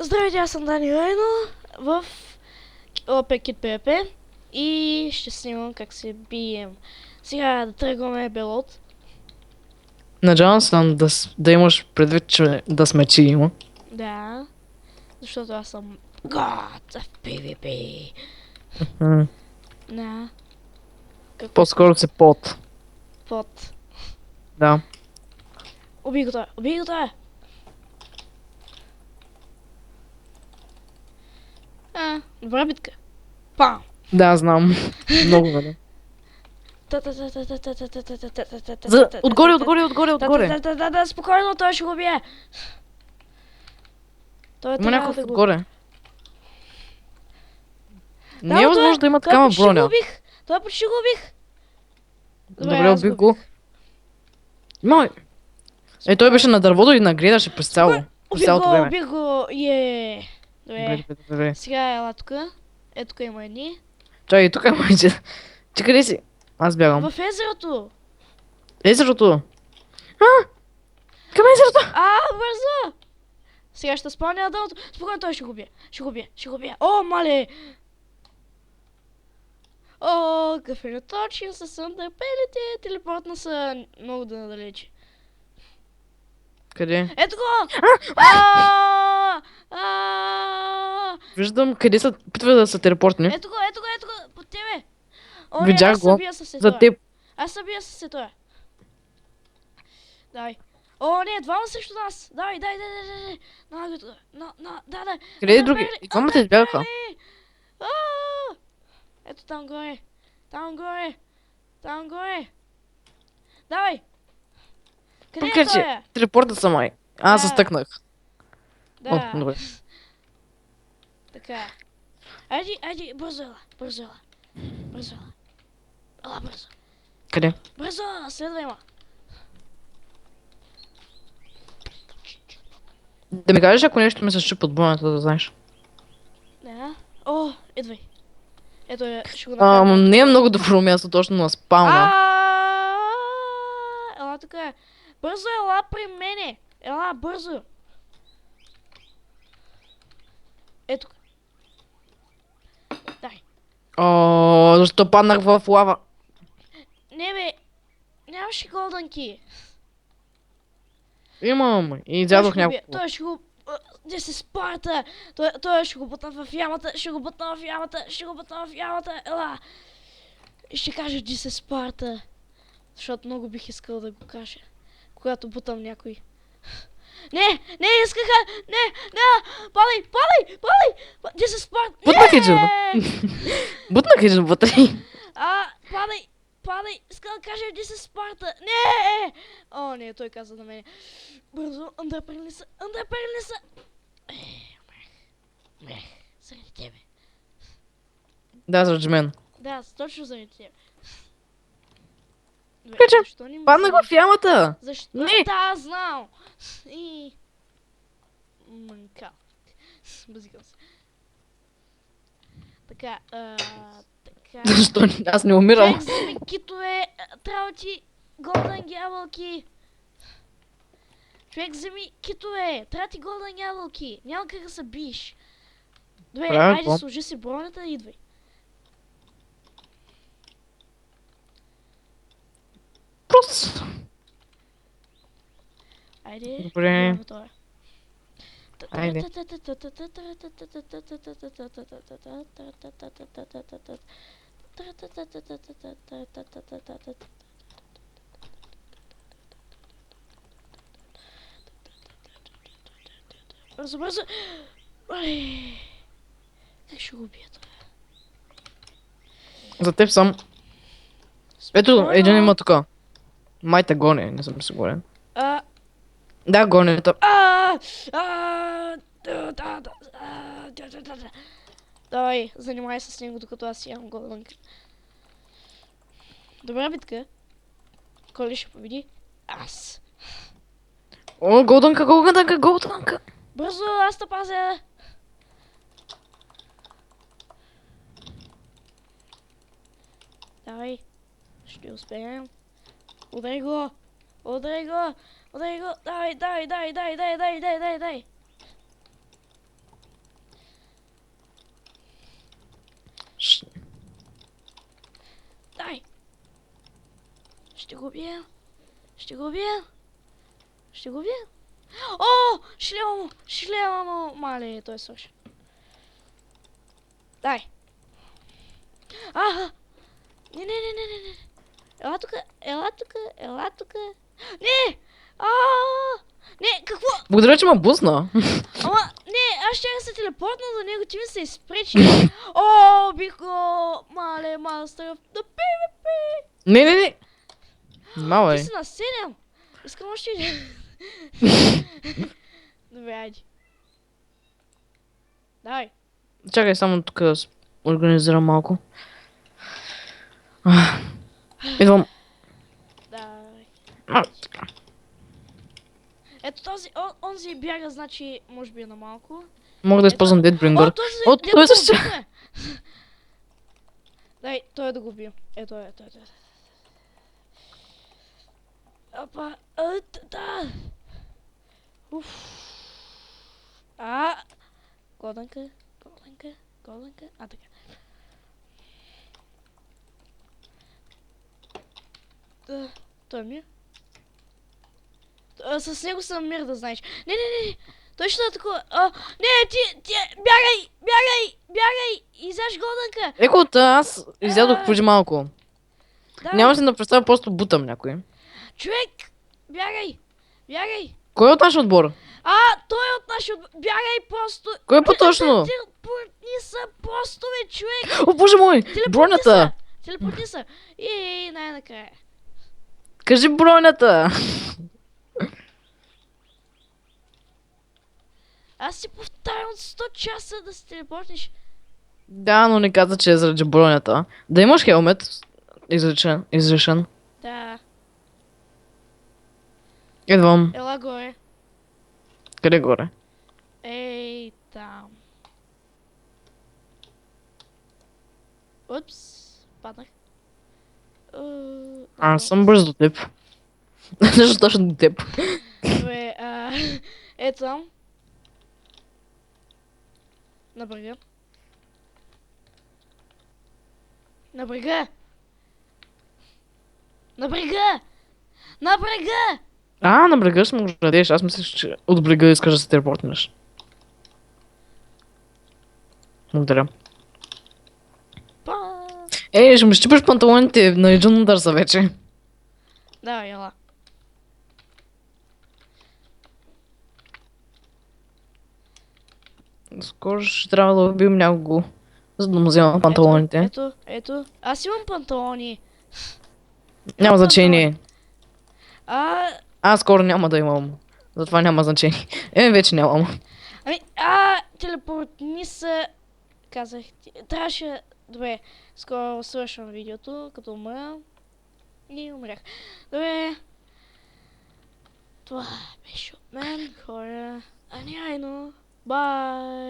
Здравейте, аз съм Дани Райно в OPKit PvP и ще снимам как се бием. Сега да тръгваме белот. Надявам се да имаш предвид, че да сме чи има. Да, защото аз съм God в PvP. Да. Какво По-скоро се под. под? Да. Убий го това, убий го това! Добра битка. Пам! Да, знам. Много веде. Отгоре, отгоре. Да, спокойно, той ще го бие. Той Има трябва някой да го... отгоре. Не е възможно да има Той такава почти го броня. убих. Той почти го убих. Добре, аз убих го. Мой. Той беше на дървото и нагреваше през цялото време. Убих го, Добре. Добре. Сега ела тука. Тук има едни. Чай, тук е майче. Ти къде си? Аз бягам. В езерото. Езерото. Към езерото. Бързо! Сега ще спълня на дъното. Спокойно, той ще го бие. Ще го бие. О, мале! О, кафеноточил с съндърпелите. Телепортна са много да надалече. Къде? Ето го! Виждам къде са, опитва да са телепортни. Ето го, под тебе. О, Видях аз го. събия с За теб. Аз събия с това. Дай. О, не, двама срещу нас. Дай. Да. Къде е други? И двамата избягаха. Ето там горе. Давай. Къде е той? Телепорта са май. Аз се стъкнах. Да. О, добре. Така. Айде, бързо ела. Ела бързо. Къде? Бързо, следвай ма. Да ми кажеш, ако нещо ми се щупи от бронята, да знаеш. Да. О, идвай. Ето, ще го направим. Не е много добро място точно на спауна. Ела тук. Бързо ела при мене. Ела, бързо. Ето. Дай. Защо паднах в лава? Не бе. Нямаше голдънки. Имам. И изядох няколко. Той ще го... Де се Спарта? Той ще го бутна в ямата. Ела. И ще кажа, че се Спарта. Защото много бих искал да го кажа. Когато бутам някой. Не, искаха! Не! Падай! Де се Спарта? Бутнах един. Бутнах един вътре. Падай! Иска да кажа, че се Спарта! Не! О, не, той каза на мене. Бързо, андърприлни са! Умрех. Заради тебе. Да, заради мен. Да, точно заради тебе. Защо не ми паднах в ямата! Защо? Не! Да, знам! И... Манкал. Базикам се. Така, Защо аз не умирам? Човек вземи китове, трябва ти голден ябълки. Няма как да се биеш. Добре, айде служи си бронята и идвай. Просто. Айде. Добре. Айде. Бързо. Как ще го убия това? За теб съм. Ето, един има тук. Май те гони, не съм сигурен. Да, гони. Давай, занимай се с него, докато аз имам голдънка. Добра битка. Кой ли ще победи? Аз. О, голдънка. Бързо, аз те пазя. Давай. Ще успеем. Удай го. Давай. Ще го убия. Ще го убия. Ще го убия. О, шлема му. Мале, той свърши. Дай. Не. Ела тука. Не! Не, какво? Благодаря, че ме бусна. Ама, не, аз ще се телепортна до него, ти ми се изпречи. О, бих го, мале, мастер да PvP. Не. Мале. Ти си на 7. Искам още един. Добре, айде. Дай. Чакай само тук да организирам малко. Идвам. Дай. Ето този, онзи бяга, значи, може би е на малко. Мога да използвам Deadbringer. О, той е същия. Дай, той да го бия. Ето е. Опа, да. Уф. Голенка. Така. Той ми е. С него съм мир, да знаеш. Не. Точно е такова. Не, ти, бягай. Изяж голенка. Еко, аз изядох преди малко. Да. Няма се да представя, просто бутам някой. Човек, бягай. Кой е от нашия отбор? Той е от нашия отбор. Бягай просто. Кой е по-точно? Телепортни са просто, бе, човек. О, боже мой! Бронята! Телепортни са. И най-накрая. Кажи бронята! Аз си повтарям от 100 часа да се телепортнеш. Да, но не каза, че е заради бронята. Да имаш хелмет. Изрешен. Да. Идвам. Ела горе. Къде горе? Ей, там. Упс, паднах. Аз съм бърз до теб. Защо точно до теб? Добре, ето там. На брега. На брега! На брега ще му градеш. Аз мислех, че от брега искаш да се телепортнеш. Благодаря. Па! Ще ми щипаш панталоните на един удар са вече. Да, ела. Скоро ще трябва да убием някого, за да му взема панталоните. Ето. Аз имам панталони. Няма значение. А, Скоро няма да имам. Затова няма значение. Вече нямам. телепортни са... Казах ти. Трябваше... Добре, скоро свършвам видеото, като умра. И умрях. Добре. Това беше от мен, хора. Бай!